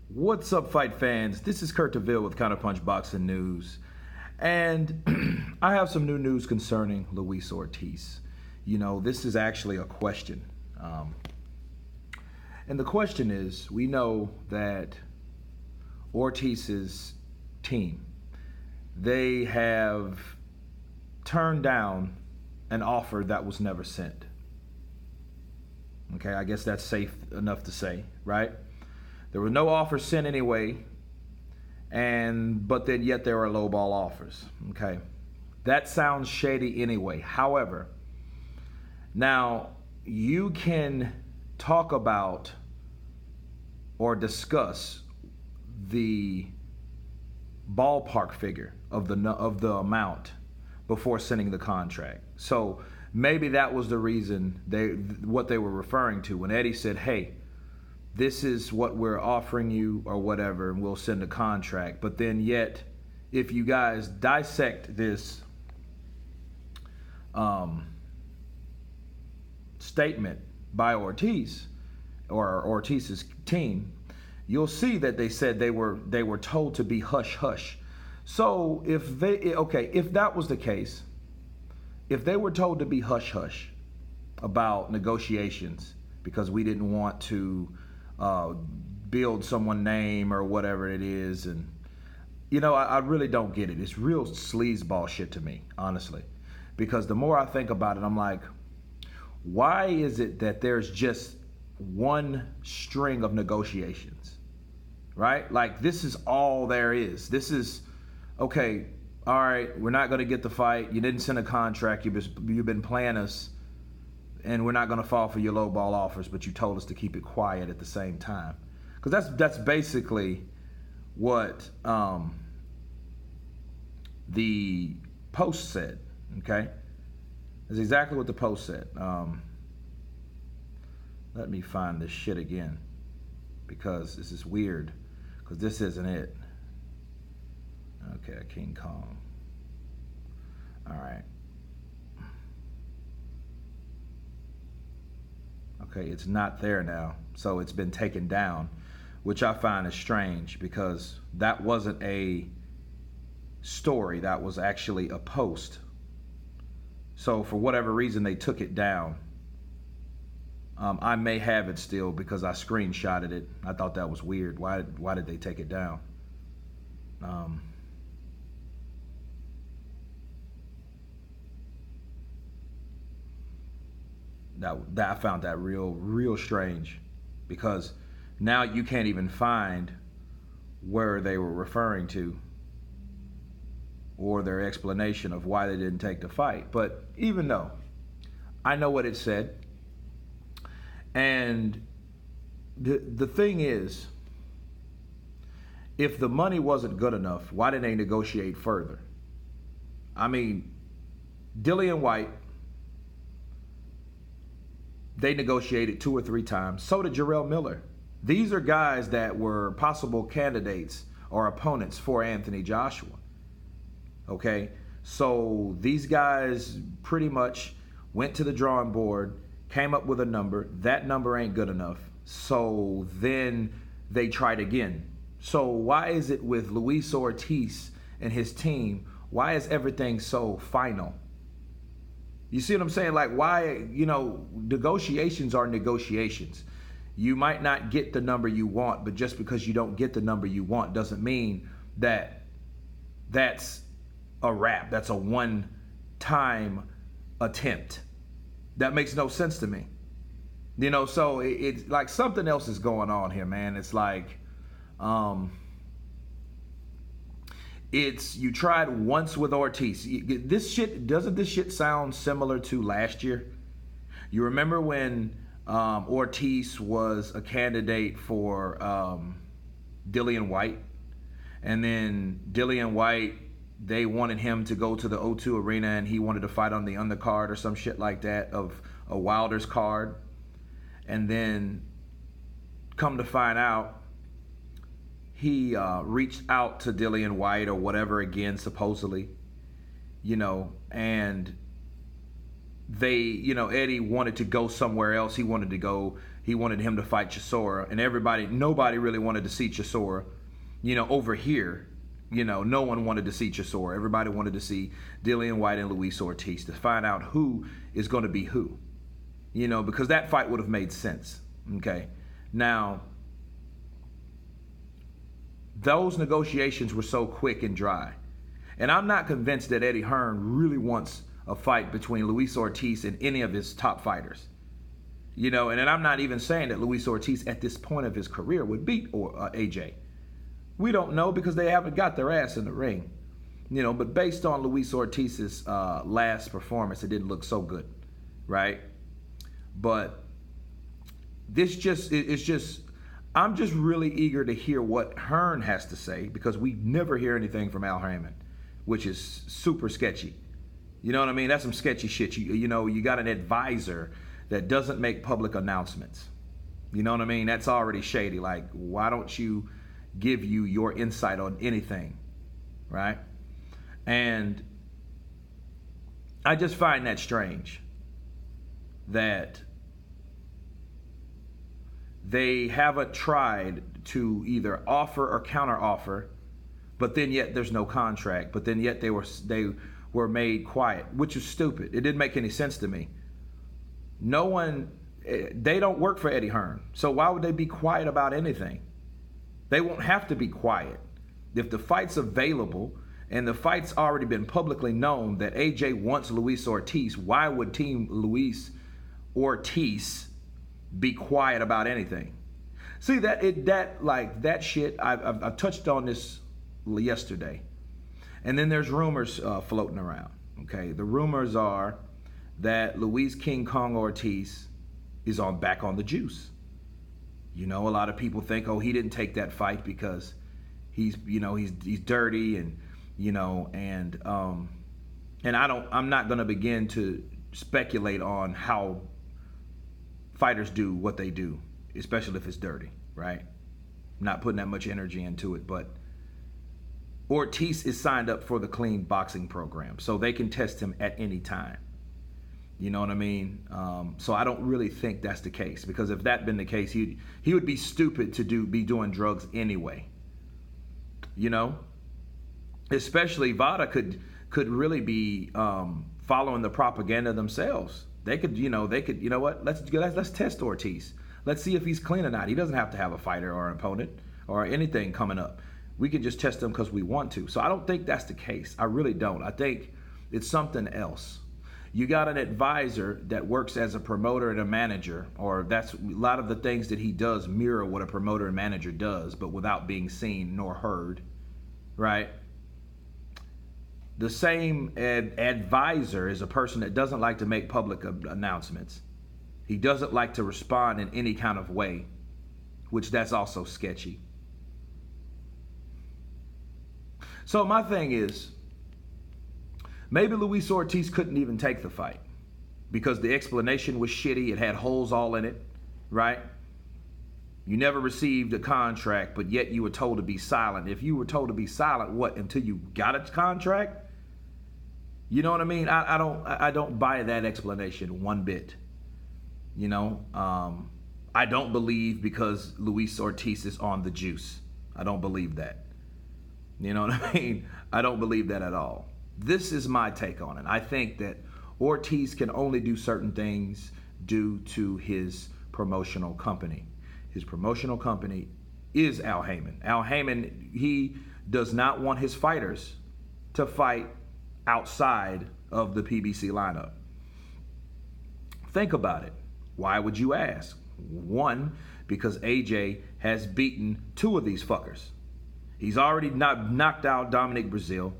What's up, fight fans? This is Kurt DeVille with Counterpunch Boxing News. And I have some new news concerning Luis Ortiz. You know, this is actually a question. And the question is, we know that Ortiz's team, they have turned down an offer that was never sent. Okay, I guess that's safe enough to say, right? There were no offers sent anyway, but then yet there are lowball offers. Okay, that sounds shady anyway. However, now you can talk about or discuss the ballpark figure of the amount before sending the contract. So maybe that was the reason what they were referring to when Eddie said, "Hey, this is what we're offering you," or whatever, and we'll send a contract. But then yet, if you guys dissect this statement by Ortiz or Ortiz's team, you'll see that they said they were told to be hush hush. So if that was the case, if they were told to be hush hush about negotiations because we didn't want to build someone's name or whatever it is, and I really don't get it. It's real sleazeball shit to me, honestly, because the more I think about it, I'm like, why is it that there's just one string of negotiations, right? Like, this is all there is. This is, okay, all right, we're not going to get the fight. You didn't send a contract. You've been playing us, and we're not going to fall for your low ball offers, but you told us to keep it quiet at the same time. Because that's basically what the post said, okay? That's exactly what the post said. Let me find this shit again, because this is weird, because this isn't it. Okay, King Kong. All right. Okay, it's not there now, so it's been taken down, which I find is strange, because that wasn't a story, that was actually a post. So for whatever reason, they took it down. I may have it still because I screenshotted it. I thought that was weird. Why did they take it down? That I found that real strange, because now you can't even find where they were referring to or their explanation of why they didn't take the fight. But even though I know what it said, and the thing is, if the money wasn't good enough, why didn't they negotiate further? I mean, Dillian White, they negotiated 2 or 3 times. So did Jarrell Miller. These are guys that were possible candidates or opponents for Anthony Joshua. Okay, so these guys pretty much went to the drawing board, came up with a number. That number ain't good enough. So then they tried again. So why is it with Luis Ortiz and his team, why is everything so final? You see what I'm saying? Like, why, negotiations are negotiations. You might not get the number you want, but just because you don't get the number you want doesn't mean that that's a wrap. That's a one-time attempt. That makes no sense to me. So it's like something else is going on here, man. It's like, you tried once with Ortiz. Doesn't this shit sound similar to last year? You remember when Ortiz was a candidate for Dillian White, and then Dillian White, they wanted him to go to the O2 Arena, and he wanted to fight on the undercard or some shit like that of a Wilder's card. And then come to find out, he reached out to Dillian White or whatever again, supposedly, and they, Eddie wanted to go somewhere else. He wanted to go, he wanted him to fight Chisora, and nobody really wanted to see Chisora, over here. No one wanted to see Chisora. Everybody wanted to see Dillian Whyte and Luis Ortiz to find out who is going to be who, because that fight would have made sense. Okay. Now, those negotiations were so quick and dry. And I'm not convinced that Eddie Hearn really wants a fight between Luis Ortiz and any of his top fighters. And then I'm not even saying that Luis Ortiz at this point of his career would beat AJ. We don't know because they haven't got their ass in the ring. But based on Luis Ortiz's last performance, it didn't look so good, right? But I'm just really eager to hear what Hearn has to say, because we never hear anything from Al Haymon, which is super sketchy. You know what I mean? That's some sketchy shit. You got an advisor that doesn't make public announcements. You know what I mean? That's already shady. Like, why don't you give you your insight on anything, right? And I just find that strange that they haven't tried to either offer or counter offer, but then yet there's no contract, but then yet they were made quiet, which is stupid. It didn't make any sense to me. They don't work for Eddie Hearn, so why would they be quiet about anything? They won't have to be quiet. If the fight's available and the fight's already been publicly known that AJ wants Luis Ortiz, why would Team Luis Ortiz be quiet about anything? See, that shit, I've touched on this yesterday. And then there's rumors floating around, okay? The rumors are that Luis King Kong Ortiz is back on the juice. A lot of people think, he didn't take that fight because he's dirty and I'm not going to begin to speculate on how fighters do what they do, especially if it's dirty, right? I'm not putting that much energy into it, but Ortiz is signed up for the clean boxing program, so they can test him at any time. You know what I mean? So I don't really think that's the case, because if that been the case, he would be stupid to be doing drugs anyway. Especially VADA could really be following the propaganda themselves. They could, let's test Ortiz. Let's see if he's clean or not. He doesn't have to have a fighter or an opponent or anything coming up. We can just test him because we want to. So I don't think that's the case. I really don't. I think it's something else. You got an advisor that works as a promoter and a manager, or that's a lot of the things that he does mirror what a promoter and manager does, but without being seen nor heard, right? The same advisor is a person that doesn't like to make public announcements. He doesn't like to respond in any kind of way, which that's also sketchy. So my thing is, maybe Luis Ortiz couldn't even take the fight because the explanation was shitty. It had holes all in it, right? You never received a contract, but yet you were told to be silent. If you were told to be silent, what, until you got a contract? You know what I mean? I don't buy that explanation one bit. I don't believe because Luis Ortiz is on the juice. I don't believe that. You know what I mean? I don't believe that at all. This is my take on it. I think that Ortiz can only do certain things due to his promotional company. His promotional company is Al Haymon. Al Haymon, he does not want his fighters to fight outside of the PBC lineup. Think about it. Why would you ask? One, because AJ has beaten two of these fuckers. He's already knocked out Dominic Brazil.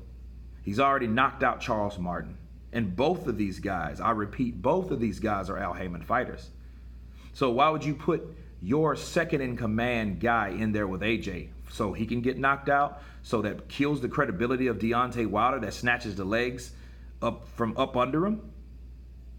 He's already knocked out Charles Martin. And both of these guys, I repeat, both of these guys are Al Haymon fighters. So why would you put your second in command guy in there with AJ so he can get knocked out, so that kills the credibility of Deontay Wilder, that snatches the legs up under him?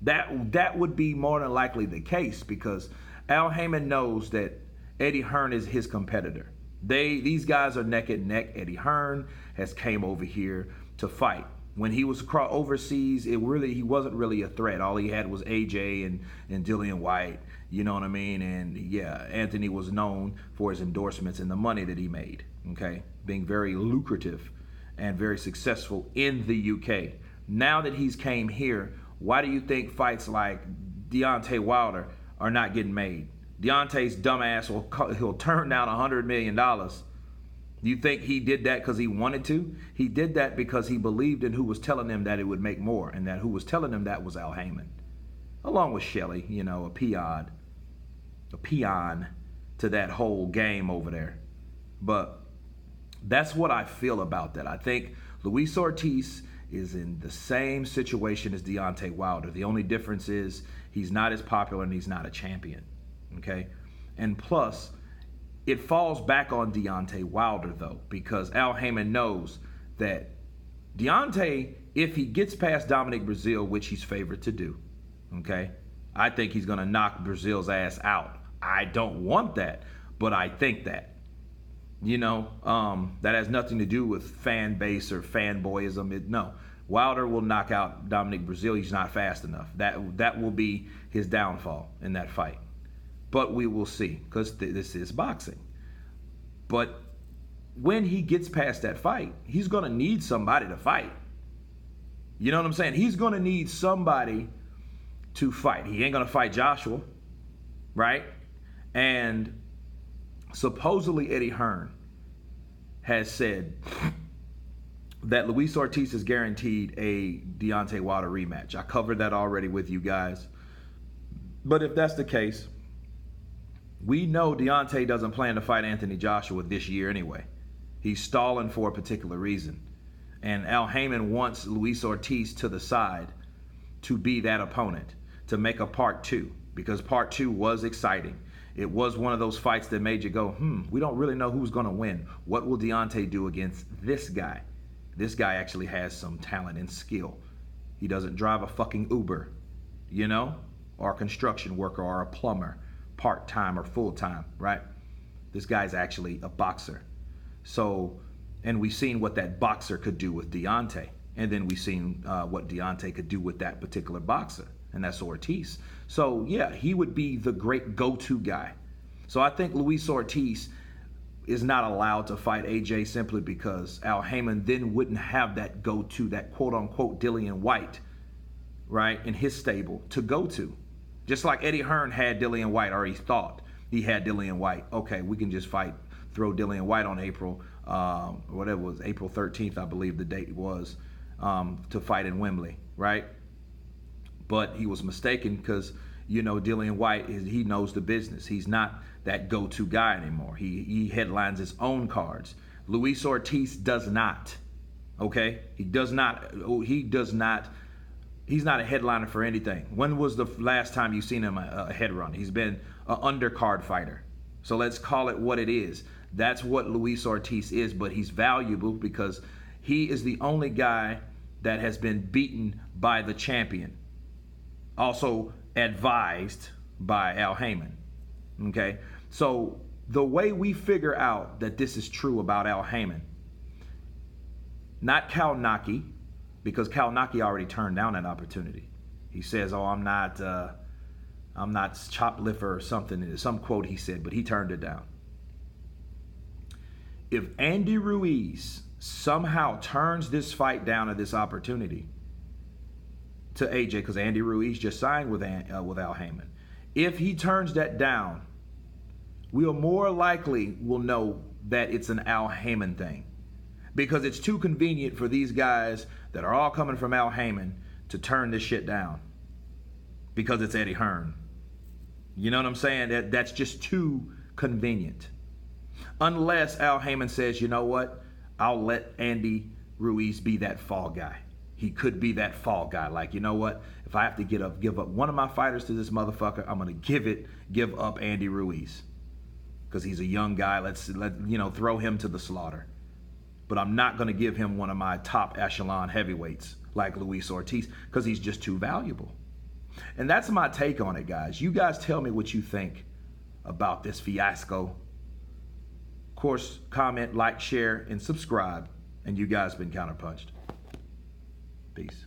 That would be more than likely the case, because Al Haymon knows that Eddie Hearn is his competitor. These guys are neck and neck. Eddie Hearn has came over here to fight. When he was overseas, he wasn't really a threat. All he had was AJ and Dillian White, you know what I mean? And yeah, Anthony was known for his endorsements and the money that he made, okay? Being very lucrative and very successful in the UK. Now that he's came here, why do you think fights like Deontay Wilder are not getting made? Deontay's dumbass he'll turn down $100 million. Do you think he did that because he wanted to? He did that because he believed in who was telling him that it would make more, and that who was telling him that was Al Haymon, along with Shelley, you know, a peon to that whole game over there. But that's what I feel about that. I think Luis Ortiz is in the same situation as Deontay Wilder. The only difference is he's not as popular and he's not a champion, okay? And plus, it falls back on Deontay Wilder, though, because Al Haymon knows that Deontay, if he gets past Dominic Breazeale, which he's favored to do, okay, I think he's going to knock Breazeale's ass out. I don't want that, but I think that. You know, that has nothing to do with fan base or fanboyism. No, Wilder will knock out Dominic Breazeale. He's not fast enough. That will be his downfall in that fight. But we will see, because this is boxing. But when he gets past that fight, he's going to need somebody to fight. You know what I'm saying? He's going to need somebody to fight. He ain't going to fight Joshua, right? And supposedly Eddie Hearn has said that Luis Ortiz is guaranteed a Deontay Wilder rematch. I covered that already with you guys. But if that's the case, we know Deontay doesn't plan to fight Anthony Joshua this year anyway. He's stalling for a particular reason. And Al Haymon wants Luis Ortiz to the side to be that opponent, to make a part two, because part two was exciting. It was one of those fights that made you go, we don't really know who's going to win. What will Deontay do against this guy? This guy actually has some talent and skill. He doesn't drive a fucking Uber, you know, or a construction worker or a plumber, part-time or full-time, right? This guy's actually a boxer. So, and we've seen what that boxer could do with Deontay. And then we've seen what Deontay could do with that particular boxer, and that's Ortiz. So, yeah, he would be the great go-to guy. So I think Luis Ortiz is not allowed to fight AJ simply because Al Haymon then wouldn't have that go-to, that quote-unquote Dillian White, right, in his stable to go to. Just like Eddie Hearn had Dillian White, or he thought he had Dillian White. Okay, we can just fight, throw Dillian White on April 13th, I believe the date was, to fight in Wembley, right? But he was mistaken because, you know, Dillian White, he knows the business. He's not that go-to guy anymore. He headlines his own cards. Luis Ortiz does not, okay? He does not. He's not a headliner for anything. When was the last time you seen him a headrun? He's been an undercard fighter. So let's call it what it is. That's what Luis Ortiz is, but he's valuable because he is the only guy that has been beaten by the champion. Also advised by Al Haymon. Okay? So the way we figure out that this is true about Al Haymon, not Kalnaki, because Kalnaki already turned down that opportunity. He says, "Oh, I'm not chopped liver or something." Some quote he said, but he turned it down. If Andy Ruiz somehow turns this fight down at this opportunity to AJ, because Andy Ruiz just signed with Al Haymon, if he turns that down, we'll more likely will know that it's an Al Haymon thing. Because it's too convenient for these guys that are all coming from Al Haymon to turn this shit down. Because it's Eddie Hearn. You know what I'm saying? That's just too convenient. Unless Al Haymon says, you know what? I'll let Andy Ruiz be that fall guy. He could be that fall guy. Like, you know what? If I have to give up one of my fighters to this motherfucker, I'm going to give up Andy Ruiz. Because he's a young guy. Let's throw him to the slaughter. But I'm not going to give him one of my top echelon heavyweights like Luis Ortiz because he's just too valuable. And that's my take on it, guys. You guys tell me what you think about this fiasco. Of course, comment, like, share, and subscribe. And you guys been counterpunched. Peace.